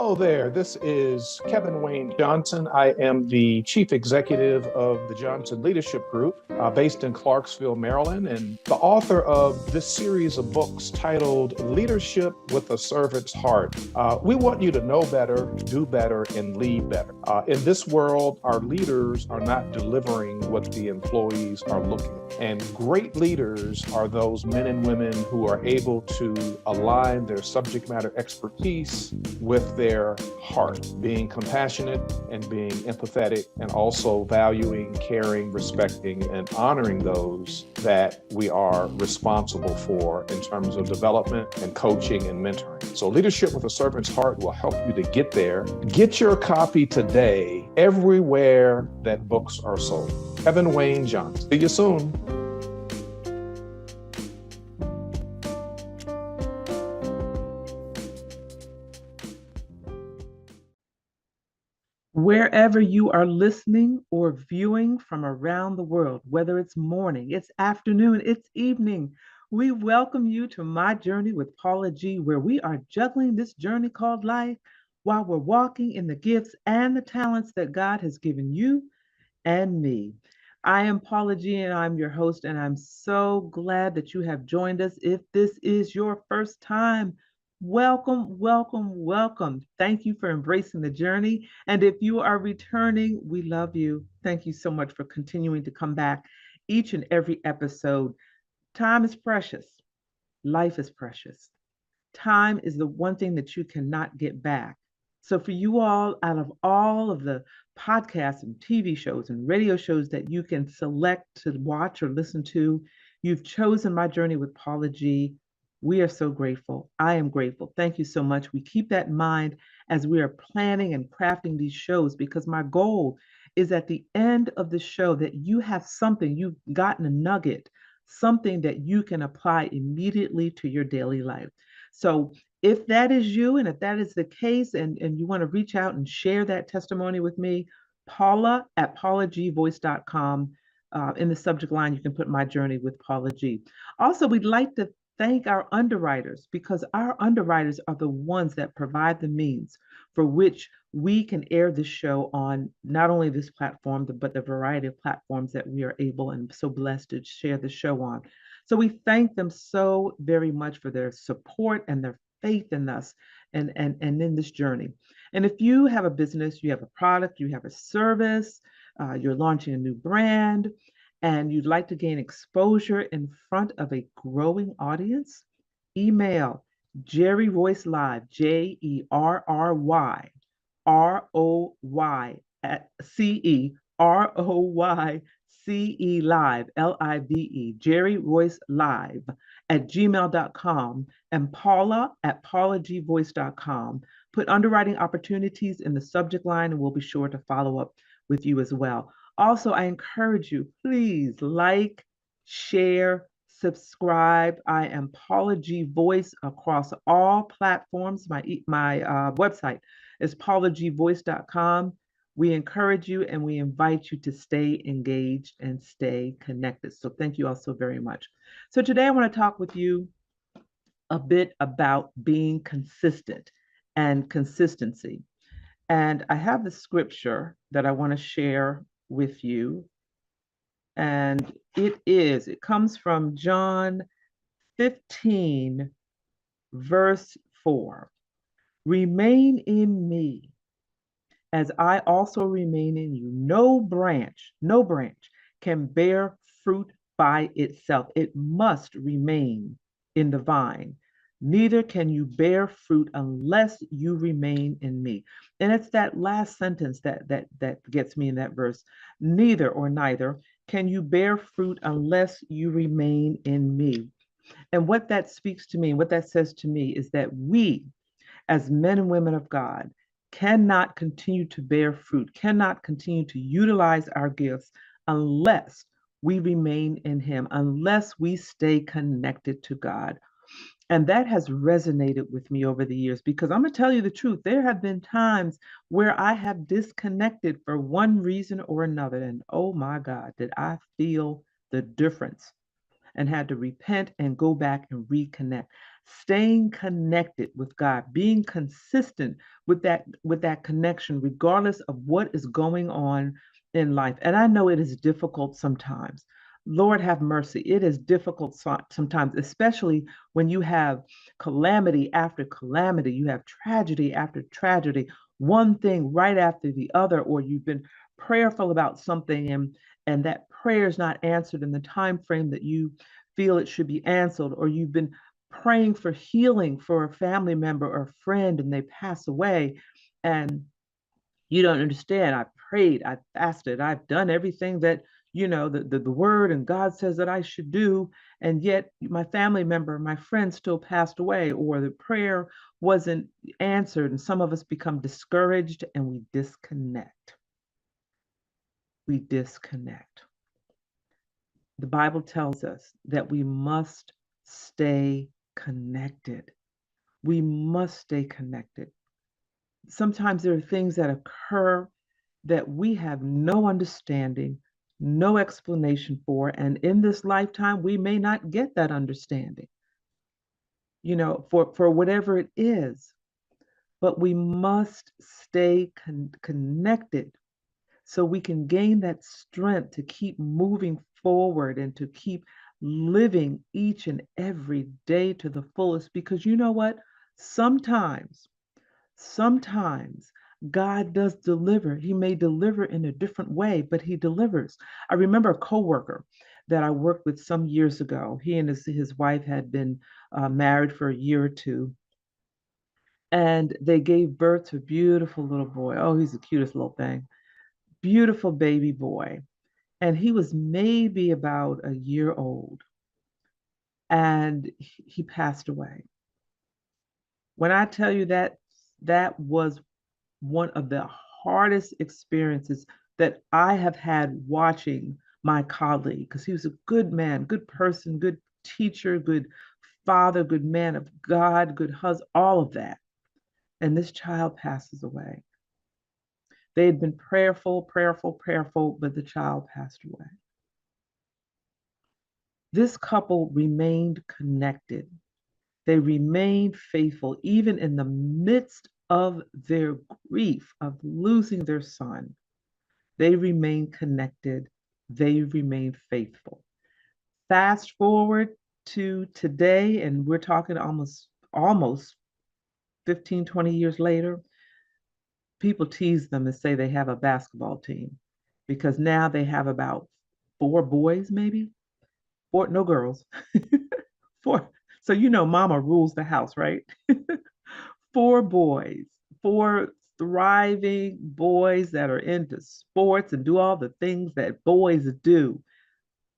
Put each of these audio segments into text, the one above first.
Hello there. This is Kevin Wayne Johnson. I am the Chief Executive of the Johnson Leadership Group, based in Clarksville, Maryland, and the author of this series of books titled Leadership with a Servant's Heart. We want you to know better, do better, and lead better. In this world, our leaders are not delivering what the employees are looking for. And great leaders are those men and women who are able to align their subject matter expertise with their heart, being compassionate and being empathetic, and also valuing, caring, respecting, and honoring those that we are responsible for in terms of development and coaching and mentoring. So Leadership with a Servant's Heart will help you to get there. Get your copy today everywhere that books are sold. Kevin Wayne Johnson. See you soon. Wherever you are listening or viewing from around the world, whether it's morning, it's afternoon, it's evening, we welcome you to My Journey with Paula G, where we are juggling this journey called life while we're walking in the gifts and the talents that God has given you and me. I am Paula G, and I'm your host, and I'm so glad that you have joined us. If this is your first time, welcome, welcome, welcome. Thank you for embracing the journey. And if you are returning, we love you. Thank you so much for continuing to come back each and every episode. Time is precious. Life is precious. Time is the one thing that you cannot get back. So for you all, out of all of the podcasts and TV shows and radio shows that you can select to watch or listen to, you've chosen My Journey with Paula G. We are so grateful. I am grateful. Thank you so much. We keep that in mind as we are planning and crafting these shows, because my goal is at the end of the show that you have something, you've gotten a nugget, something that you can apply immediately to your daily life. So if that is you, and if that is the case, and you want to reach out and share that testimony with me, Paula at paulagvoice.com. In the subject line, you can put My Journey with Paula G. Also, we'd like to thank our underwriters, because our underwriters are the ones that provide the means for which we can air this show on not only this platform, but the variety of platforms that we are able and so blessed to share the show on. So we thank them so very much for their support and their faith in us and in this journey. And if you have a business, you have a product, you have a service, you're launching a new brand, and you'd like to gain exposure in front of a growing audience, email Jerry Royce Live, JerryRoyce Live, Live, Jerry Royce Live at gmail.com, and Paula at paulagvoice.com. Put underwriting opportunities in the subject line, and we'll be sure to follow up with you as well. Also, I encourage you, please like, share, subscribe. I am Paula G Voice across all platforms. My website is paulagvoice.com. We encourage you and we invite you to stay engaged and stay connected. So thank you all so very much. So today I want to talk with you a bit about being consistent and consistency. And I have the scripture that I want to share with you. And it comes from John 15, verse 4. Remain in me as I also remain in you. No branch can bear fruit by itself. It must remain in the vine. Neither can you bear fruit unless you remain in me. And it's that last sentence that gets me in that verse. Neither can you bear fruit unless you remain in me. And what that speaks to me, what that says to me, is that we, as men and women of God, cannot continue to bear fruit, cannot continue to utilize our gifts unless we remain in Him, unless we stay connected to God. And that has resonated with me over the years, because I'm going to tell you the truth. There have been times where I have disconnected for one reason or another. And oh my God, did I feel the difference and had to repent and go back and reconnect. staying connected with God, being consistent with that connection, regardless of what is going on in life. And I know it is difficult sometimes. Lord have mercy. It is difficult sometimes, especially when you have calamity after calamity, you have tragedy after tragedy, one thing right after the other, or you've been prayerful about something and that prayer is not answered in the time frame that you feel it should be answered, or you've been praying for healing for a family member or friend and they pass away and you don't understand. I prayed, I fasted, I've done everything that the word and God says that I should do, and yet my family member, my friend still passed away, or the prayer wasn't answered, and some of us become discouraged and we disconnect. We disconnect. The Bible tells us that we must stay connected. We must stay connected. Sometimes there are things that occur that we have no understanding, no explanation for. And in this lifetime, we may not get that understanding, for whatever it is. But we must stay connected so we can gain that strength to keep moving forward and to keep living each and every day to the fullest. Because you know what? Sometimes Sometimes God does deliver. He may deliver in a different way, but he delivers. I remember a coworker that I worked with some years ago. He and his wife had been married for a year or two, and they gave birth to a beautiful little boy. Oh, he's the cutest little thing. Beautiful baby boy. And he was maybe about a year old, and he passed away. When I tell you that, that was one of the hardest experiences that I have had watching my colleague, because he was a good man, good person, good teacher, good father, good man of God, good husband, all of that. And this child passes away. They had been prayerful, prayerful, prayerful, but the child passed away. This couple remained connected. They remained faithful, even in the midst of their grief of losing their son. They remain connected. They remain faithful. Fast forward to today, and we're talking almost 15, 20 years later. People tease them and say they have a basketball team because now they have about four boys, maybe four, no girls, four. So mama rules the house, right? Four boys, four thriving boys that are into sports and do all the things that boys do.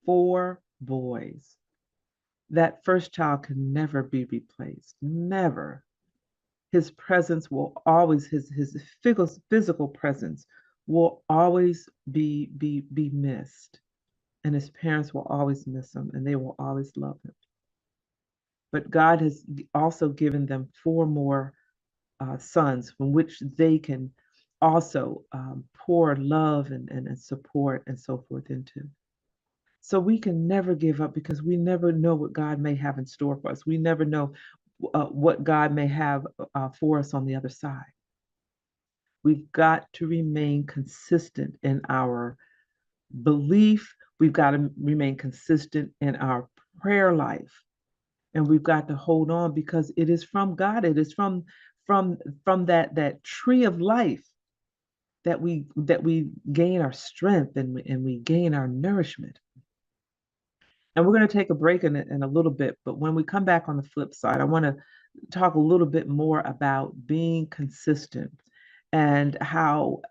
Four boys. That first child can never be replaced. Never. His presence will always, his physical presence will always be missed. And his parents will always miss him and they will always love him. But God has also given them four more sons from which they can also pour love and support and so forth into. So we can never give up because we never know what God may have in store for us. We never know what God may have for us on the other side. We've got to remain consistent in our belief. We've got to remain consistent in our prayer life. And we've got to hold on because it is from God. It is from that tree of life that we gain our strength and we gain our nourishment. And we're going to take a break in a little bit, but when we come back on the flip side, I want to talk a little bit more about being consistent and how,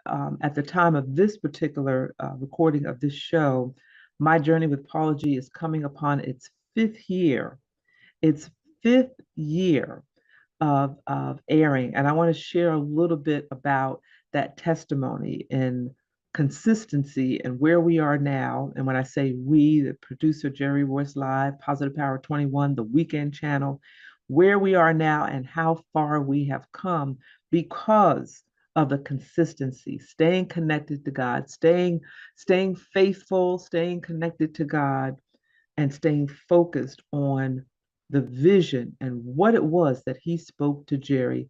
at the time of this particular recording of this show, my journey with Paula G is coming upon its fifth year. Its fifth year of airing. And I want to share a little bit about that testimony and consistency and where we are now. And when I say we, the producer Jerry Royce Live, Positive Power 21, the Weekend Channel, where we are now and how far we have come because of the consistency, staying connected to God, staying faithful, staying connected to God, and staying focused on the vision and what it was that he spoke to Jerry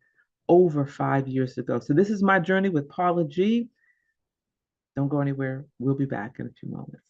over 5 years ago. So this is my journey with Paula G. Don't go anywhere. We'll be back in a few moments.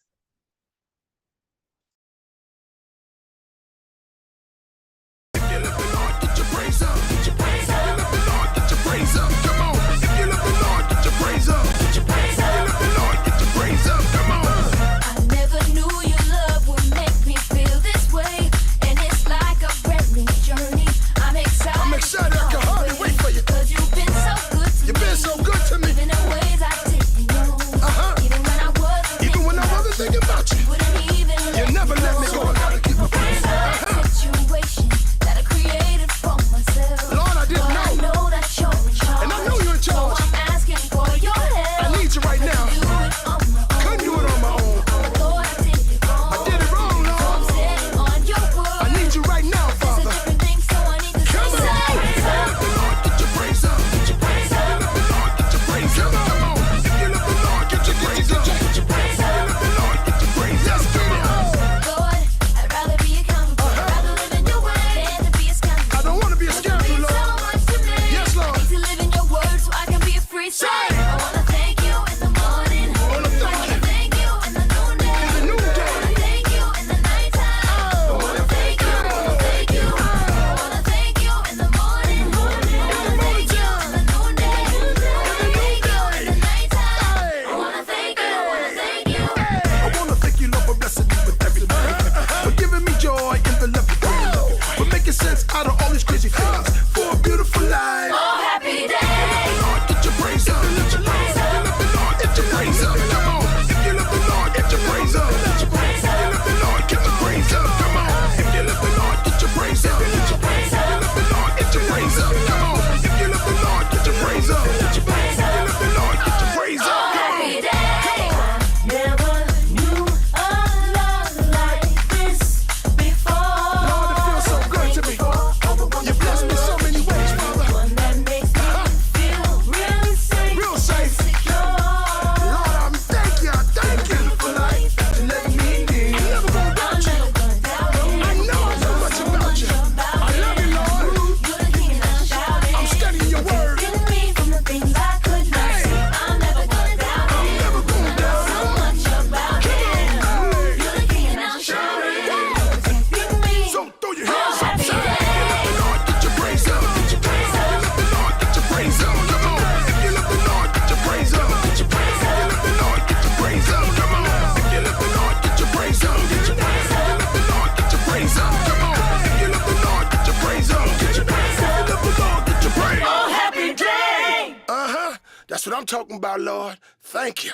That's what I'm talking about, Lord. Thank you.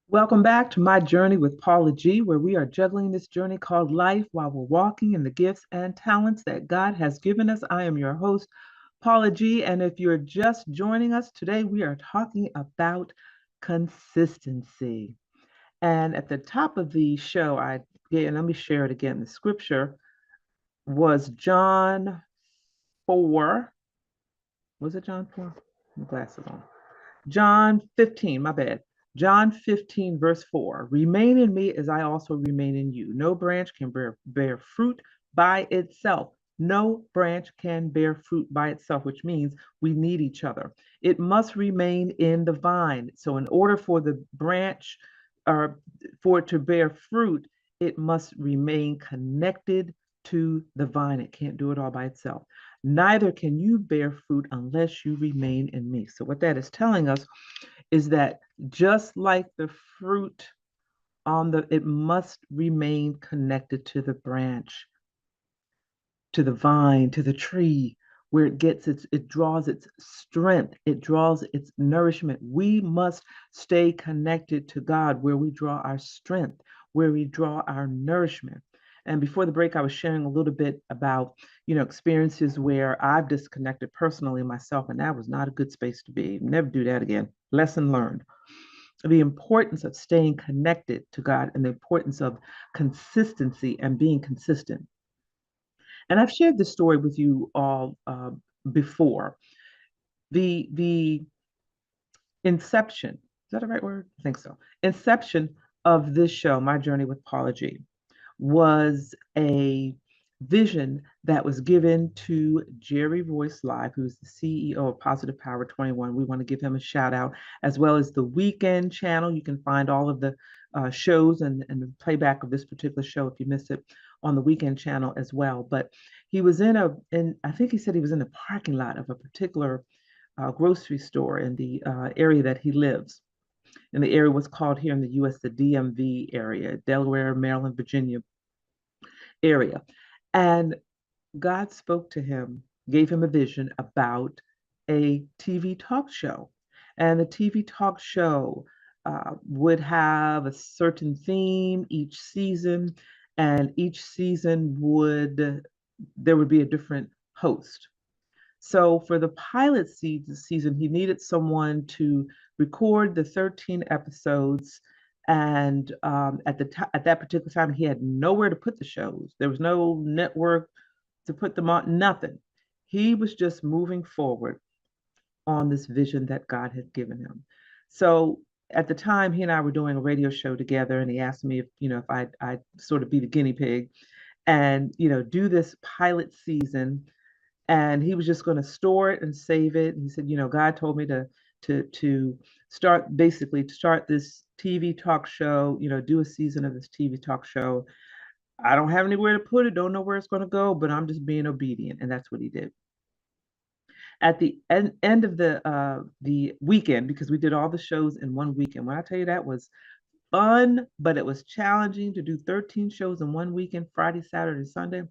Welcome back to my journey with Paula G, where we are juggling this journey called life while we're walking in the gifts and talents that God has given us. I am your host, Paula G, and if you're just joining us today, we are talking about consistency. And at the top of the show, let me share it again. The scripture was John 4. Was it John 4? My glasses on. John 15, my bad. John 15, verse 4. Remain in me as I also remain in you. No branch can bear fruit by itself. No branch can bear fruit by itself, which means we need each other. It must remain in the vine. So, in order for the branch or for it to bear fruit, it must remain connected to the vine. It can't do it all by itself. Neither can you bear fruit unless you remain in me. So, what that is telling us is that just like the fruit it must remain connected to the branch, to the vine, to the tree, where it draws its strength, it draws its nourishment. We must stay connected to God, where we draw our strength, where we draw our nourishment. And before the break, I was sharing a little bit about, experiences where I've disconnected personally myself, and that was not a good space to be. Never do that again. Lesson learned. The importance of staying connected to God and the importance of consistency and being consistent. And I've shared this story with you all before. The inception, is that the right word? I think so. Inception of this show, My Journey with Paula G, was a vision that was given to Jerry Royce Live, who's the CEO of Positive Power 21. We want to give him a shout out, as well as the Weekend channel. You can find all of the shows and the playback of this particular show if you miss it on the Weekend channel as well. But he was I think he said he was in the parking lot of a particular grocery store in the area that he lives. And the area was called here in the US the DMV area, Delaware, Maryland, Virginia area. And God spoke to him, gave him a vision about a TV talk show. And the TV talk show would have a certain theme each season, and each season there would be a different host. So for the pilot season, he needed someone to record the 13 episodes. And at that particular time, he had nowhere to put the shows. There was no network to put them on, nothing. He was just moving forward on this vision that God had given him. So at the time, he and I were doing a radio show together, and he asked me if I'd sort of be the guinea pig and do this pilot season, and he was just going to store it and save it. And he said, God told me to start this TV talk show, do a season of this TV talk show. I don't have anywhere to put it, don't know where it's going to go, but I'm just being obedient. And that's what he did. At the end of the weekend, because we did all the shows in one weekend, when I tell you that was fun, but it was challenging to do 13 shows in one weekend, Friday, Saturday, Sunday.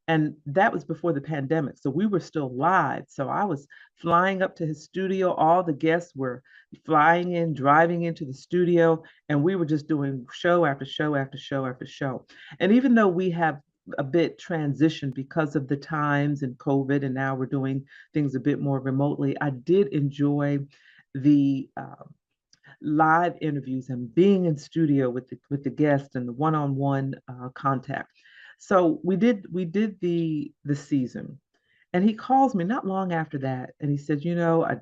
And that was before the pandemic. So we were still live. So I was flying up to his studio. All the guests were flying in, driving into the studio, and we were just doing show after show after show after show. And even though we have a bit transitioned because of the times and COVID, and now we're doing things a bit more remotely, I did enjoy the live interviews and being in studio with the guests and the one-on-one contact. So we did the season, and he calls me not long after that, and he said, I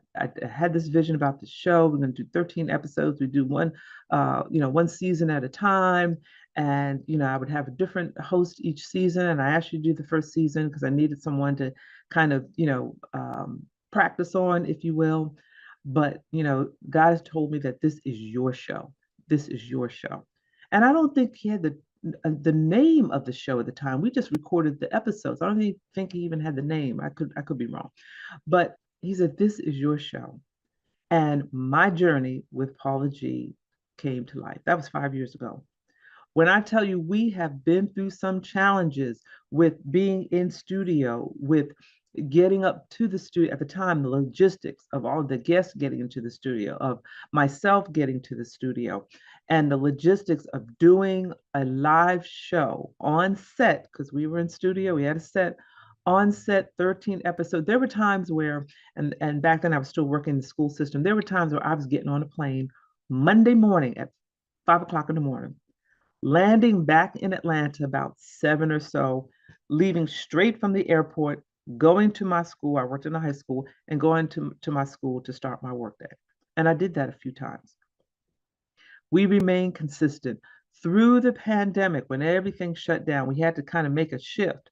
had this vision about the show. We're going to do 13 episodes. We do one season at a time, and I would have a different host each season. And I asked you to do the first season because I needed someone to kind of practice on, if you will. But God has told me that this is your show. This is your show. And I don't think he had the name of the show at the time. We just recorded the episodes. I don't even think he even had the name. I could be wrong. But he said, this is your show. And my journey with Paula G came to life. That was 5 years ago. When I tell you we have been through some challenges with being in studio, with getting up to the studio at the time, the logistics of all the guests getting into the studio, of myself getting to the studio, and the logistics of doing a live show on set, because we were in studio, we had a set on set, 13 episodes. There were times where, and back then I was still working in the school system, there were times where I was getting on a plane Monday morning at 5 o'clock in the morning, landing back in Atlanta about 7 or so, leaving straight from the airport, going to my school. I worked in a high school, and going to my school to start my workday. And I did that a few times. We remained consistent through the pandemic. When everything shut down, we had to kind of make a shift.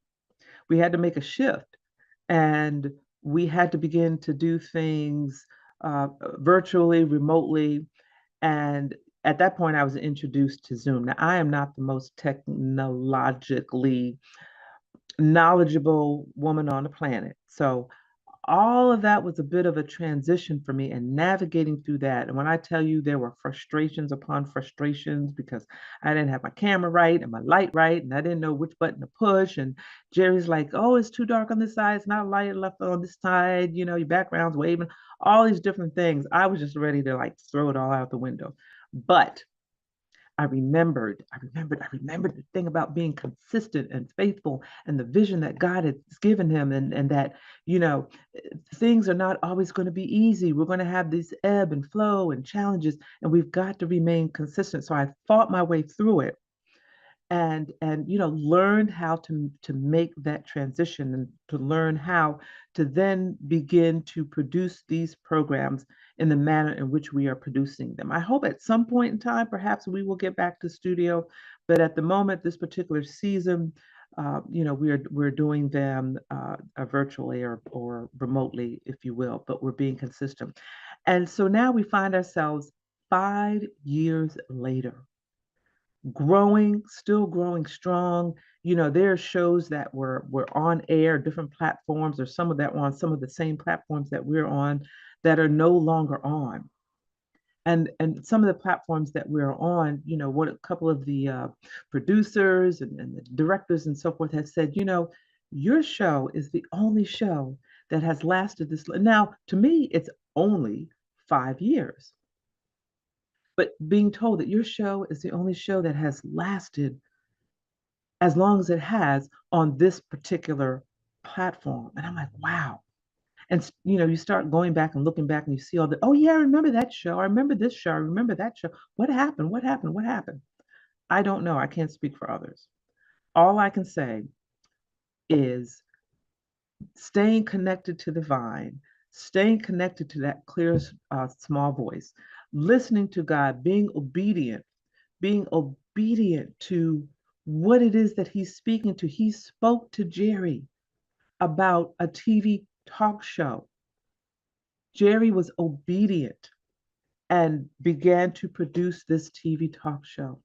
We had to make a shift, and we had to begin to do things virtually, remotely. And at that point, I was introduced to Zoom. Now, I am not the most technologically knowledgeable woman on the planet. So all of that was a bit of a transition for me, and navigating through that. And when I tell you there were frustrations upon frustrations because I didn't have my camera right and my light right, and I didn't know which button to push. And Jerry's like, oh, it's too dark on this side. It's not light enough on this side. Your background's waving, all these different things. I was just ready to throw it all out the window. But I remembered the thing about being consistent and faithful, and the vision that God has given him, and that, things are not always going to be easy. We're going to have this ebb and flow and challenges, and we've got to remain consistent. So I fought my way through it. and learned how to make that transition and to learn how to then begin to produce these programs in the manner in which we are producing them. I hope at some point in time, perhaps we will get back to studio, but at the moment, this particular season, we're doing them virtually or remotely, if you will, but we're being consistent. And so now we find ourselves 5 years later, still growing strong. There are shows that were on air, different platforms, or some of that were on some of the same platforms that we're on that are no longer on. And some of the platforms that we're on, what a couple of the producers and the directors and so forth have said, your show is the only show that has lasted this. Now, to me, it's only 5 years. But being told that your show is the only show that has lasted as long as it has on this particular platform. And I'm like, wow. And you start going back and looking back and you see all the, oh yeah, I remember that show. I remember this show. I remember that show. What happened? What happened? What happened? I don't know. I can't speak for others. All I can say is staying connected to the vine, staying connected to that clear, small voice, listening to God, being obedient to what it is that he's speaking to. He spoke to Jerry about a TV talk show. Jerry was obedient and began to produce this TV talk show.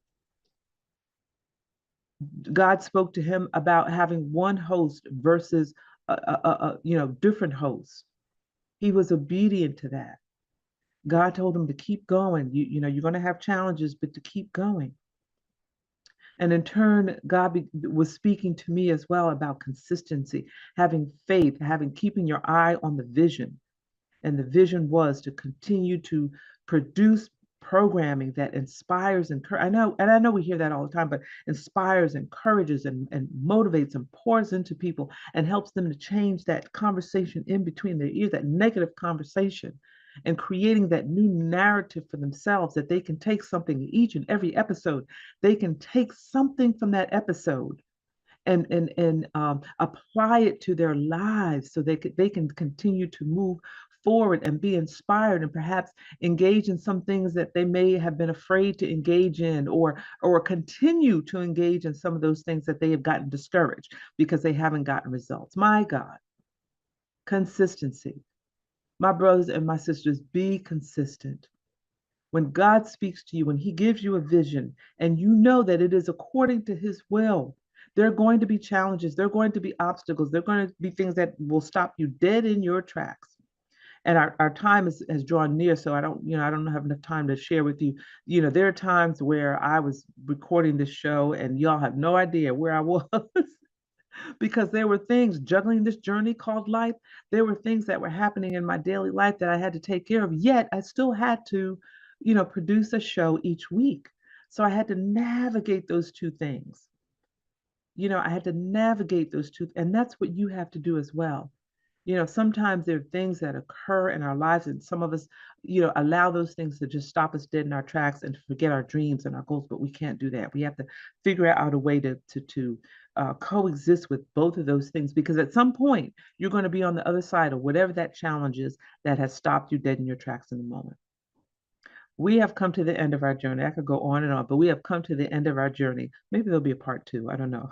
God spoke to him about having one host versus different hosts. He was obedient to that. God told him to keep going. You're going to have challenges, but to keep going. And in turn, God was speaking to me as well about consistency, having faith, keeping your eye on the vision. And the vision was to continue to produce programming that inspires and I know we hear that all the time, but inspires, encourages, and motivates and pours into people and helps them to change that conversation in between their ears, that negative conversation, and creating that new narrative for themselves that they can take something each and every episode. They can take something from that episode and apply it to their lives so they can continue to move forward and be inspired and perhaps engage in some things that they may have been afraid to engage in, or continue to engage in some of those things that they have gotten discouraged because they haven't gotten results. My God, consistency. My brothers and my sisters, be consistent. When God speaks to you, when he gives you a vision and you know that it is according to his will, there are going to be challenges, there are going to be obstacles, there are going to be things that will stop you dead in your tracks. And our time has drawn near, so I don't have enough time to share with you. There are times where I was recording this show and y'all have no idea where I was because there were things juggling this journey called life. There were things that were happening in my daily life that I had to take care of, yet I still had to, produce a show each week. So I had to navigate those two things. I had to navigate those two, and that's what you have to do as well. Sometimes there are things that occur in our lives, and some of us, allow those things to just stop us dead in our tracks and forget our dreams and our goals. But we can't do that. We have to figure out a way to coexist with both of those things, because at some point you're going to be on the other side of whatever that challenge is that has stopped you dead in your tracks in the moment. We have come to the end of our journey. I could go on and on, but we have come to the end of our journey. Maybe there'll be a part two. I don't know.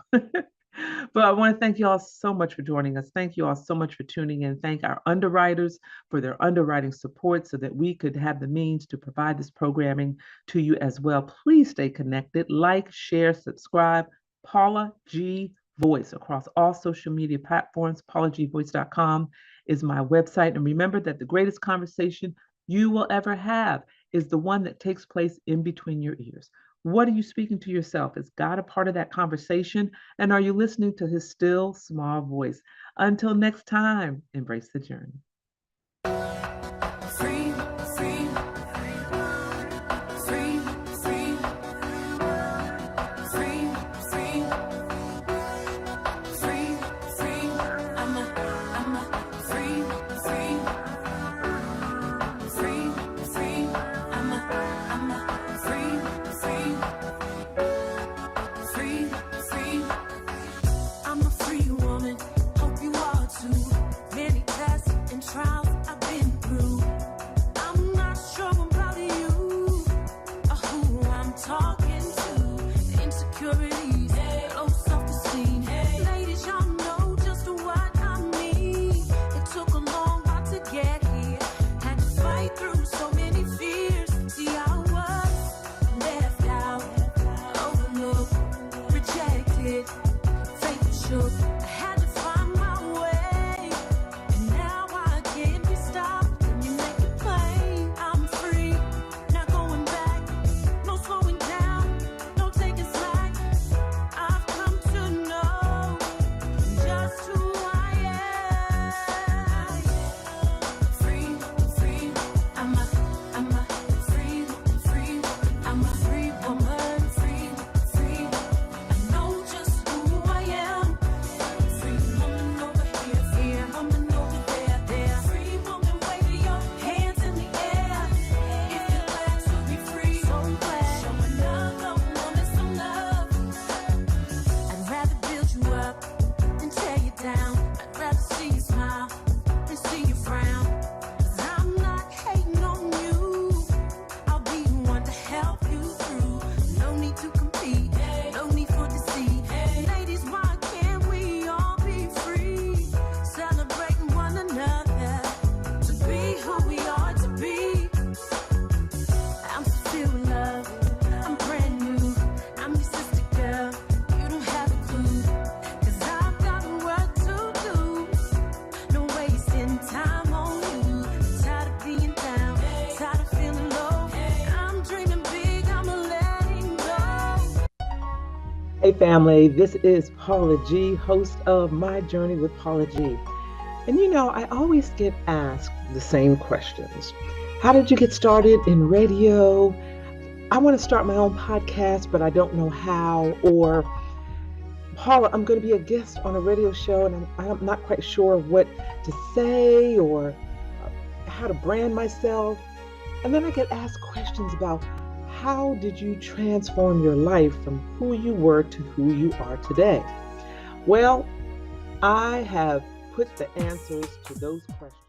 But I want to thank you all so much for joining us. Thank you all so much for tuning in. Thank our underwriters for their underwriting support so that we could have the means to provide this programming to you as well. Please stay connected. Like, share, subscribe. Paula G Voice across all social media platforms. PaulaGVoice.com is my website. And remember that the greatest conversation you will ever have is the one that takes place in between your ears. What are you speaking to yourself? Is God a part of that conversation? And are you listening to his still small voice? Until next time, embrace the journey. Free, free, free, free, free, free, free, free. I'm a free, free, free, free. I'm a free, free, free. family. This is Paula G, host of My Journey with Paula G. And I always get asked the same questions. How did you get started in radio? I want to start my own podcast, but I don't know how. Or, Paula, I'm going to be a guest on a radio show and I'm not quite sure what to say or how to brand myself. And then I get asked questions about how did you transform your life from who you were to who you are today? Well, I have put the answers to those questions.